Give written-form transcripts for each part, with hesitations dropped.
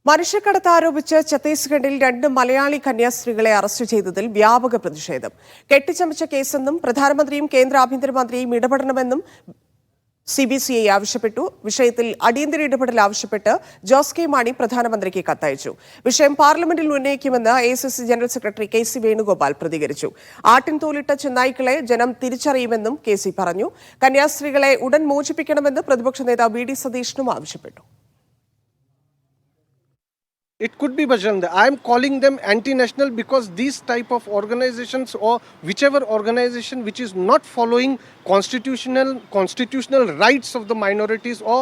മനുഷ്യക്കടത്ത് ആരോപിച്ച് ഛത്തീസ്ഗഡിൽ 2 മലയാളി കന്യാസ്ത്രീകളെ അറസ്റ്റ് ചെയ്തതിൽ വ്യാപക പ്രതിഷേധം. കെട്ടിച്ചമച്ച കേസെന്നും പ്രധാനമന്ത്രിയും കേന്ദ്ര ആഭ്യന്തരമന്ത്രിയും ഇടപെടണമെന്നും CBCI ആവശ്യപ്പെട്ടു. വിഷയത്തിൽ അടിയന്തര ഇടപെടൽ ആവശ്യപ്പെട്ട് ജോസ് കെ മാണി പ്രധാനമന്ത്രിക്ക് കത്തയച്ചു. വിഷയം പാർലമെന്റിൽ ഉന്നയിക്കുമെന്ന് AICC general secretary KC Venugopal പ്രതികരിച്ചു. ആട്ടിൻ തോലിട്ട ചെന്നായ്ക്കളെ ജനം തിരിച്ചറിയുമെന്നും KC പറഞ്ഞു. കന്യാസ്ത്രീകളെ ഉടൻ മോചിപ്പിക്കണമെന്ന് പ്രതിപക്ഷ നേതാവ് VD സതീശനും ആവശ്യപ്പെട്ടു. It could be Bajrang. I am calling them anti-national because these type of organizations or whichever organization which is not following constitutional rights of the minorities or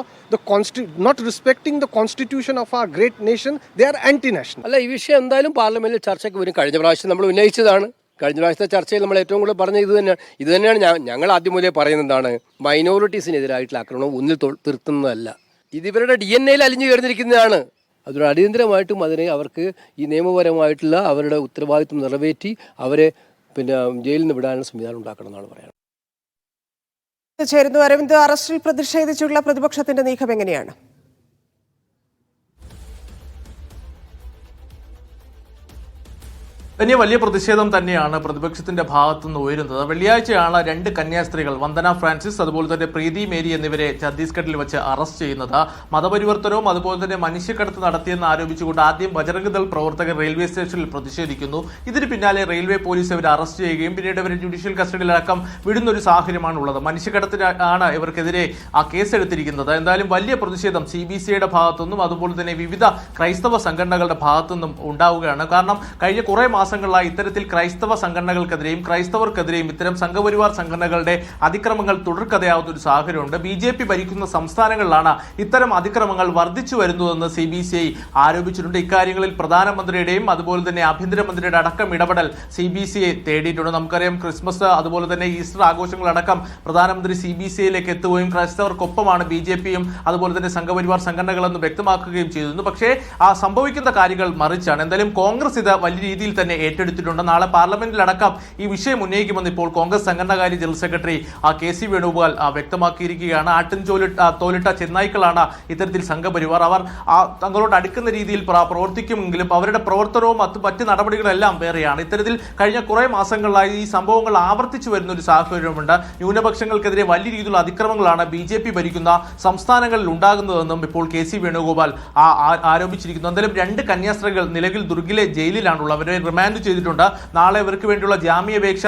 not respecting the constitution of our great nation, they are anti-national. അല്ല, ഈ വിഷയം എന്തായാലും പാർലമെന്റിൽ ചർച്ചയ്ക്ക് വരും. കഴിഞ്ഞ പ്രാവശ്യം നമ്മൾ ഉന്നയിച്ചതാണ്. കഴിഞ്ഞ പ്രാവശ്യത്തെ ചർച്ചയിൽ നമ്മൾ ഏറ്റവും കൂടുതൽ പറഞ്ഞ ഇത് തന്നെയാണ് ഞങ്ങൾ ആദ്യം മുതലേ പറയുന്നതാണ്. മൈനോറിറ്റീസിനെതിരായിട്ടുള്ള ആക്രമണം ഒന്നിൽ തീർത്തുന്നതല്ല. ഇത് ഇവരുടെ DNA അലിഞ്ഞു ചേർന്നിരിക്കുന്നതാണ്. അതുകൊണ്ട് അടിയന്തരമായിട്ടും അവർക്ക് ഈ നിയമപരമായിട്ടുള്ള അവരുടെ ഉത്തരവാദിത്വം നിറവേറ്റി അവരെ ജയിലിൽ നിന്ന് വിടാനുള്ള സംവിധാനം ഉണ്ടാക്കണം എന്നാണ് പറയുന്നത്. അരവിന്ദ്, അറസ്റ്റിൽ പ്രതിഷേധിച്ചുള്ള പ്രതിപക്ഷത്തിന്റെ നീക്കം എങ്ങനെയാണ്? വലിയ പ്രതിഷേധം തന്നെയാണ് പ്രതിപക്ഷത്തിന്റെ ഭാഗത്തുനിന്ന് ഉയരുന്നത്. വെള്ളിയാഴ്ചയാണ് 2 കന്യാസ്ത്രീകൾ വന്ദന ഫ്രാൻസിസ് അതുപോലെ തന്നെ പ്രീതി മേരി എന്നിവരെ ഛത്തീസ്ഗഡിൽ വെച്ച് അറസ്റ്റ് ചെയ്യുന്നത്. മതപരിവർത്തനവും അതുപോലെ തന്നെ മനുഷ്യക്കടത്ത് നടത്തിയെന്ന് ആരോപിച്ചുകൊണ്ട് ആദ്യം ബജറംഗ് ദൾ പ്രവർത്തകർ റെയിൽവേ സ്റ്റേഷനിൽ പ്രതിഷേധിക്കുന്നു. ഇതിന് പിന്നാലെ റെയിൽവേ പോലീസ് ഇവരെ അറസ്റ്റ് ചെയ്യുകയും പിന്നീട് ഇവരെ ജുഡീഷ്യൽ കസ്റ്റഡിയിലടക്കം വിടുന്ന ഒരു സാഹചര്യമാണ് ഉള്ളത്. മനുഷ്യക്കടത്തിനാണ് ഇവർക്കെതിരെ ആ കേസെടുത്തിരിക്കുന്നത്. എന്തായാലും വലിയ പ്രതിഷേധം CBCIയുടെ ഭാഗത്തുനിന്നും അതുപോലെ തന്നെ വിവിധ ക്രൈസ്തവ സംഘടനകളുടെ ഭാഗത്തുനിന്നും ഉണ്ടാവുകയാണ്. കാരണം കഴിഞ്ഞ കുറേ മാസങ്ങളായി ഇത്തരത്തിൽ ക്രൈസ്തവ സംഘടനകൾക്കെതിരെയും ക്രൈസ്തവർക്കെതിരെയും ഇത്തരം സംഘപരിവാർ സംഘടനകളുടെ അതിക്രമങ്ങൾ തുടർക്കഥയാവുന്ന ഒരു സാഹചര്യമുണ്ട്. BJP ഭരിക്കുന്ന സംസ്ഥാനങ്ങളിലാണ് ഇത്തരം അതിക്രമങ്ങൾ വർദ്ധിച്ചു വരുന്നതെന്ന് CBCI ആരോപിച്ചിട്ടുണ്ട്. ഇക്കാര്യങ്ങളിൽ പ്രധാനമന്ത്രിയുടെയും അതുപോലെ തന്നെ ആഭ്യന്തരമന്ത്രിയുടെ അടക്കം ഇടപെടൽ CBCI തേടിയിട്ടുണ്ട്. നമുക്കറിയാം, ക്രിസ്മസ് അതുപോലെ തന്നെ ഈസ്റ്റർ ആഘോഷങ്ങളടക്കം പ്രധാനമന്ത്രി CBCIയിലേക്ക് എത്തുകയും ക്രൈസ്തവർക്കൊപ്പമാണ് BJPയും അതുപോലെ തന്നെ സംഘപരിവാർ സംഘടനകളെന്ന് വ്യക്തമാക്കുകയും ചെയ്തിരുന്നു. പക്ഷേ ആ സംഭവിക്കുന്ന കാര്യങ്ങൾ മറിച്ചാണ്. എന്തായാലും കോൺഗ്രസ് ഇത് വലിയ രീതിയിൽ തന്നെ ഏറ്റെടുത്തിട്ടുണ്ട്. നാളെ പാർലമെന്റിലടക്കം ഈ വിഷയം ഉന്നയിക്കുമെന്ന് ഇപ്പോൾ കോൺഗ്രസ് സംഘടനാകാര്യ ജനറൽ സെക്രട്ടറി KC വേണുഗോപാൽ വ്യക്തമാക്കിയിരിക്കുകയാണ്. ആട്ടിൻ തോലിട്ട ചെന്നായ്ക്കളാണ് ഇത്തരത്തിൽ സംഘപരിവാർ. അവർ തങ്ങളോട് അടുക്കുന്ന രീതിയിൽ പ്രവർത്തിക്കുമെങ്കിലും അവരുടെ പ്രവർത്തനവും മറ്റ് നടപടികളെല്ലാം വേറെയാണ്. ഇത്തരത്തിൽ കഴിഞ്ഞ കുറേ മാസങ്ങളായി ഈ സംഭവങ്ങൾ ആവർത്തിച്ചു വരുന്ന ഒരു സാഹചര്യമുണ്ട്. ന്യൂനപക്ഷങ്ങൾക്കെതിരെ വലിയ രീതിയിലുള്ള അതിക്രമങ്ങളാണ് BJP ഭരിക്കുന്ന സംസ്ഥാനങ്ങളിൽ ഉണ്ടാകുന്നതെന്നും ഇപ്പോൾ KC വേണുഗോപാൽ ആരോപിച്ചിരിക്കുന്നു. എന്തായാലും 2 കന്യാസ്ത്രീകൾ നിലവിൽ ദുർഗിലെ ജയിലിലാണുള്ളത്. അവരെ റിമാൻഡ് ചെയ്തിട്ടുണ്ട്. നാളെ ഇവർക്ക് വേണ്ടിയുള്ള ജാമ്യാപേക്ഷ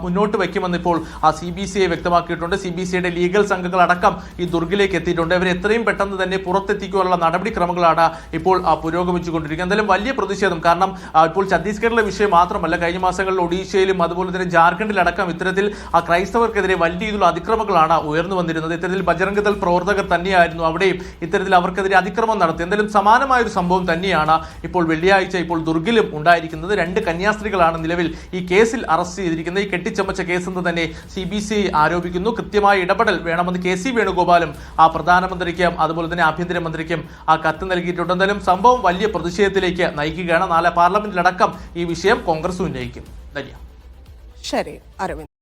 മുന്നോട്ട് വയ്ക്കുമെന്ന് ഇപ്പോൾ CBCI വ്യക്തമാക്കിയിട്ടുണ്ട്. CBCIയുടെ ലീഗൽ സംഘങ്ങളടക്കം ഈ ദുർഗിലേക്ക് എത്തിയിട്ടുണ്ട്. ഇവരെ എത്രയും പെട്ടെന്ന് തന്നെ പുറത്തെത്തിക്കാനുള്ള നടപടിക്രമങ്ങളാണ് ഇപ്പോൾ പുരോഗമിച്ചുകൊണ്ടിരിക്കുന്നത്. എന്തായാലും വലിയ പ്രതിഷേധം. കാരണം ഇപ്പോൾ ഛത്തീസ്ഗഡിലെ വിഷയം മാത്രമല്ല, കഴിഞ്ഞ മാസങ്ങളിൽ ഒഡീഷയിലും അതുപോലെ തന്നെ ജാർഖണ്ഡിലടക്കം ഇത്തരത്തിൽ ക്രൈസ്തവർക്കെതിരെ വലിയ രീതിയിലുള്ള അതിക്രമങ്ങളാണ് ഉയർന്നു വന്നിരുന്നത്. ഇത്തരത്തിൽ ബജറംഗ് ദൾ പ്രവർത്തകർ തന്നെയായിരുന്നു അവിടെയും ഇത്തരത്തിൽ അവർക്കെതിരെ അതിക്രമം നടത്തി. എന്തായാലും സമാനമായ ഒരു സംഭവം തന്നെയാണ് ഇപ്പോൾ വെള്ളിയാഴ്ച ഇപ്പോൾ ദുർഗിലും ഉണ്ടായിരിക്കുന്നത്. 2 കന്യാസ്ത്രീകളാണ് നിലവിൽ ഈ കേസിൽ അറസ്റ്റ് ചെയ്തിരിക്കുന്നത്. ഈ കെട്ടിച്ചമച്ച കേസെന്ന് തന്നെ CBCI ആരോപിക്കുന്നു. കൃത്യമായ ഇടപെടൽ വേണമെന്ന് KC വേണുഗോപാലും പ്രധാനമന്ത്രിക്കും അതുപോലെ തന്നെ ആഭ്യന്തരമന്ത്രിക്കും കത്ത് നൽകിയിട്ടുണ്ട്. എന്തായാലും സംഭവം വലിയ പ്രതിഷേധത്തിലേക്ക് നയിക്കുകയാണ്. നാളെ പാർലമെന്റിലടക്കം ഈ വിഷയം കോൺഗ്രസ് ഉന്നയിക്കും. ശരി, അരവിന്ദ്.